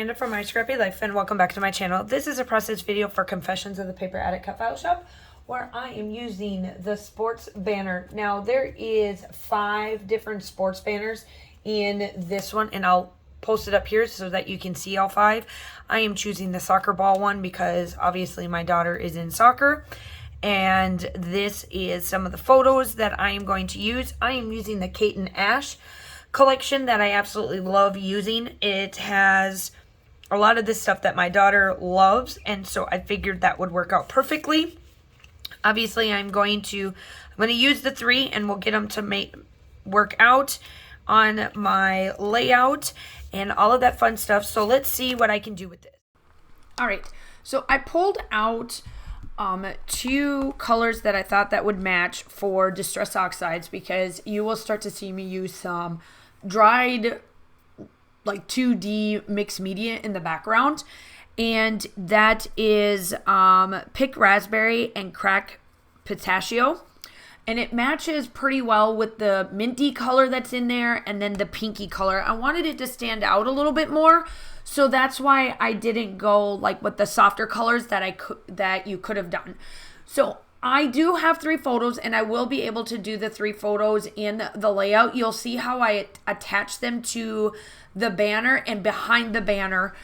Miranda from My Scrappy Life, and welcome back to my channel. This is a process video for Confessions of the Paper Addict Cut File Shop, where I am using the sports banner. Now, there is 5 different sports banners in this one, and I'll post it up here so that you can see all 5. I am choosing the soccer ball one because obviously my daughter is in soccer, and this is some of the photos that I am going to use. I am using the Kate and Ash collection that I absolutely love using. It has a lot of this stuff that my daughter loves, and so I figured that would work out perfectly. Obviously, I'm going to use the 3, and we'll get them to work out on my layout and all of that fun stuff. So let's see what I can do with this. All right, so I pulled out 2 colors that I thought that would match for Distress Oxides, because you will start to see me use some dried like 2D mixed media in the background, and that is Pick Raspberry and Crack Pistachio, and it matches pretty well with the minty color that's in there and then the pinky color. I wanted it to stand out a little bit more, so that's why I didn't go like with the softer colors that you could have done. So I do have 3 photos, and I will be able to do the 3 photos in the layout. You'll see how I attach them to the banner and behind the banner,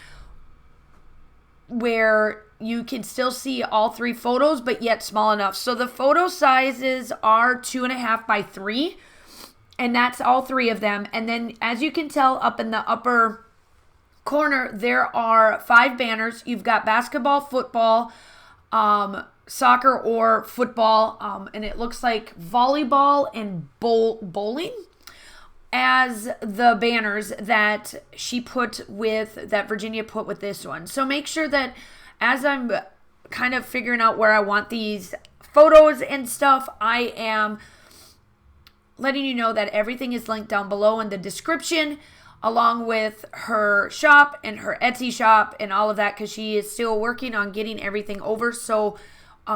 where you can still see all 3 photos, but yet small enough. So the photo sizes are 2.5 by 3, and that's all 3 of them. And then, as you can tell up in the upper corner, there are 5 banners. You've got basketball, football, soccer or football, and it looks like volleyball and bowling as the banners that Virginia put with this one. So make sure that as I'm kind of figuring out where I want these photos and stuff, I am letting you know that everything is linked down below in the description, along with her shop and her Etsy shop and all of that, because she is still working on getting everything over. So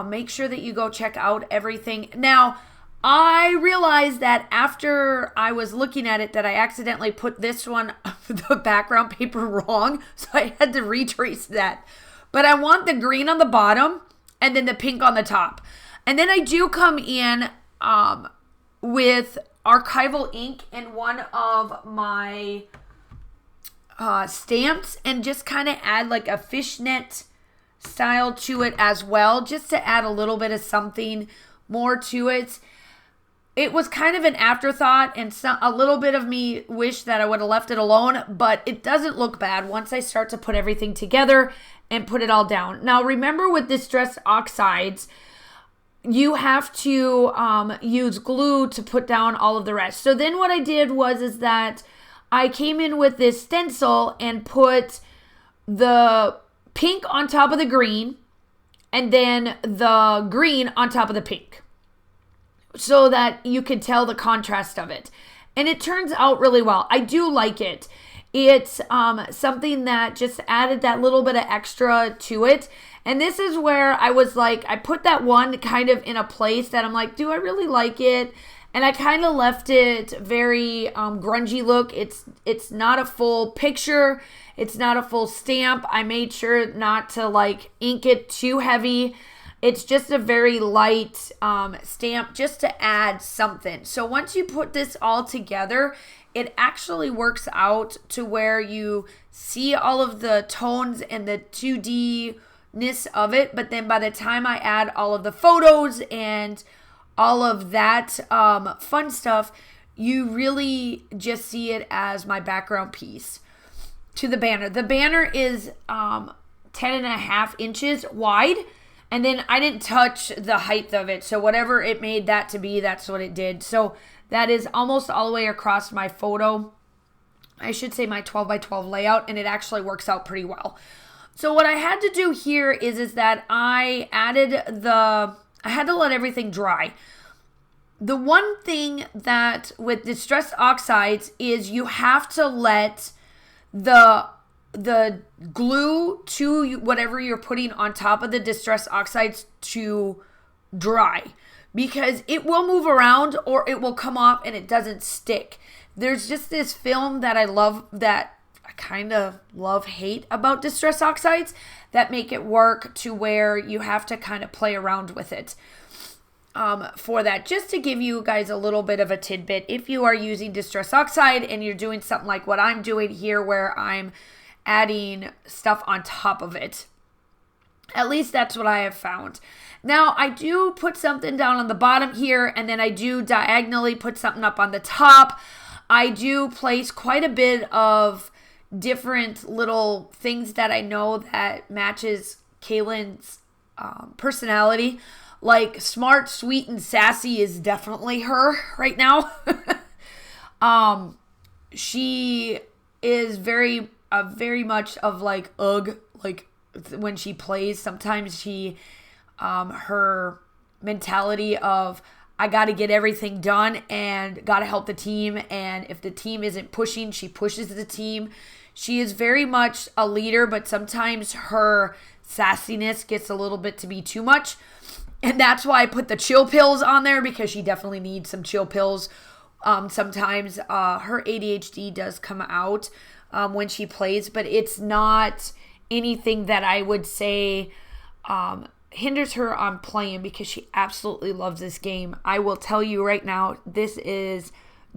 make sure that you go check out everything. Now, I realized that after I was looking at it that I accidentally put this one, the background paper, wrong. So I had to retrace that. But I want the green on the bottom and then the pink on the top. And then I do come in with archival ink in one of my stamps, and just kind of add like a fishnet style to it as well, just to add a little bit of something more to it. It was kind of an afterthought, and a little bit of me wish that I would have left it alone, but it doesn't look bad once I start to put everything together and put it all down. Now, remember with Distress Oxides, you have to use glue to put down all of the rest. So then what I did is that I came in with this stencil and put the pink on top of the green, and then the green on top of the pink, so that you can tell the contrast of it. And it turns out really well. I do like it. It's something that just added that little bit of extra to it. And this is where I was like, I put that one kind of in a place that I'm like, do I really like it? And I kind of left it very grungy look. It's not a full picture. It's not a full stamp. I made sure not to like ink it too heavy. It's just a very light stamp, just to add something. So once you put this all together, it actually works out to where you see all of the tones and the 2D-ness of it. But then by the time I add all of the photos and all of that fun stuff, you really just see it as my background piece to the banner. The banner is 10.5 inches wide, and then I didn't touch the height of it. So whatever it made that to be, that's what it did. So that is almost all the way across my photo. I should say my 12 by 12 layout, and it actually works out pretty well. So what I had to do here is that I had to let everything dry. The one thing that with Distress Oxides is you have to let the glue to whatever you're putting on top of the Distress Oxides to dry, because it will move around or it will come off and it doesn't stick. There's just this film that I love that kind of love-hate about Distress Oxides that make it work to where you have to kind of play around with it. For that, just to give you guys a little bit of a tidbit, if you are using Distress Oxide and you're doing something like what I'm doing here where I'm adding stuff on top of it, at least that's what I have found. Now, I do put something down on the bottom here, and then I do diagonally put something up on the top. I do place quite a bit of different little things that I know that matches Kaylin's personality. Like smart, sweet, and sassy is definitely her right now. She is very much of like ugh, like when she plays. Sometimes she, her mentality of I got to get everything done and got to help the team. And if the team isn't pushing, she pushes the team. She is very much a leader, but sometimes her sassiness gets a little bit to be too much. And that's why I put the chill pills on there, because she definitely needs some chill pills. Sometimes her ADHD does come out when she plays, but it's not anything that I would say hinders her on playing, because she absolutely loves this game. I will tell you right now, this is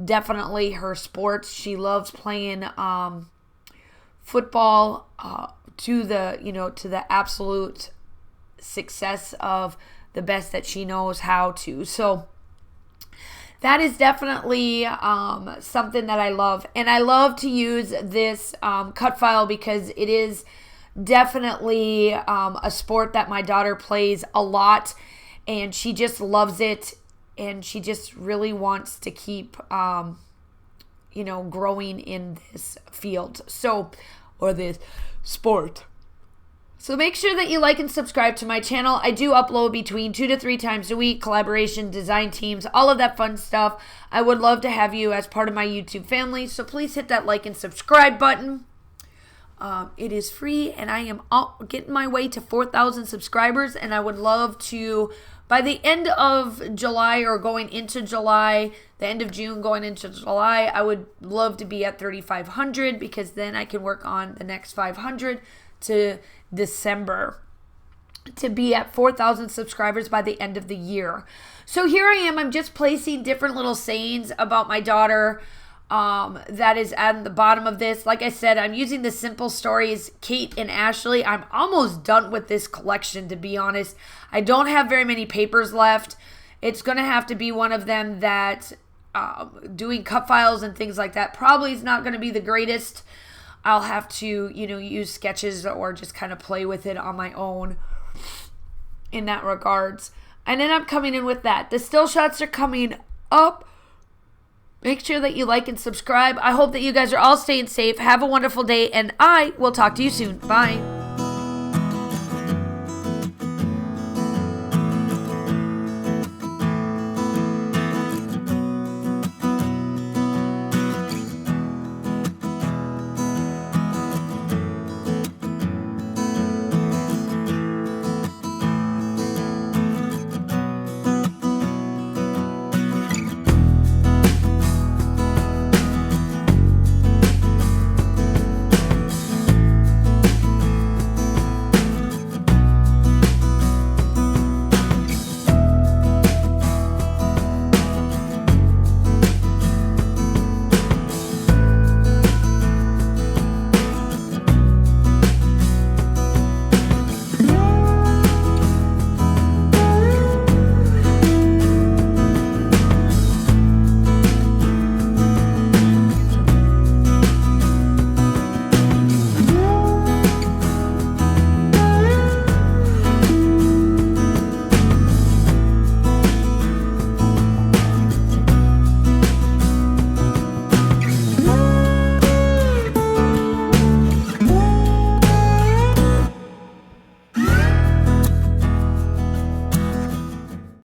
definitely her sport. She loves playing football to the absolute success of the best that she knows how to. So that is definitely something that I love. And I love to use this cut file because it is definitely a sport that my daughter plays a lot, and she just loves it, and she just really wants to keep growing in this field, or this sport. So make sure that you like and subscribe to my channel. I do upload between 2 to 3 times a week, collaboration, design teams, all of that fun stuff. I would love to have you as part of my YouTube family, so please hit that like and subscribe button. It is free, and I am getting my way to 4,000 subscribers, and I would love to, by the end of July or going into July, the end of June going into July, I would love to be at 3,500, because then I can work on the next 500 to December to be at 4,000 subscribers by the end of the year. So here I am. I'm just placing different little sayings about my daughter that is at the bottom of this. Like I said, I'm using the Simple Stories, Kate and Ashley. I'm almost done with this collection, to be honest. I don't have very many papers left. It's going to have to be one of them that doing cut files and things like that probably is not going to be the greatest. I'll have to, use sketches or just kind of play with it on my own in that regards. And then I'm coming in with that. The still shots are coming up. Make sure that you like and subscribe. I hope that you guys are all staying safe. Have a wonderful day, and I will talk to you soon. Bye.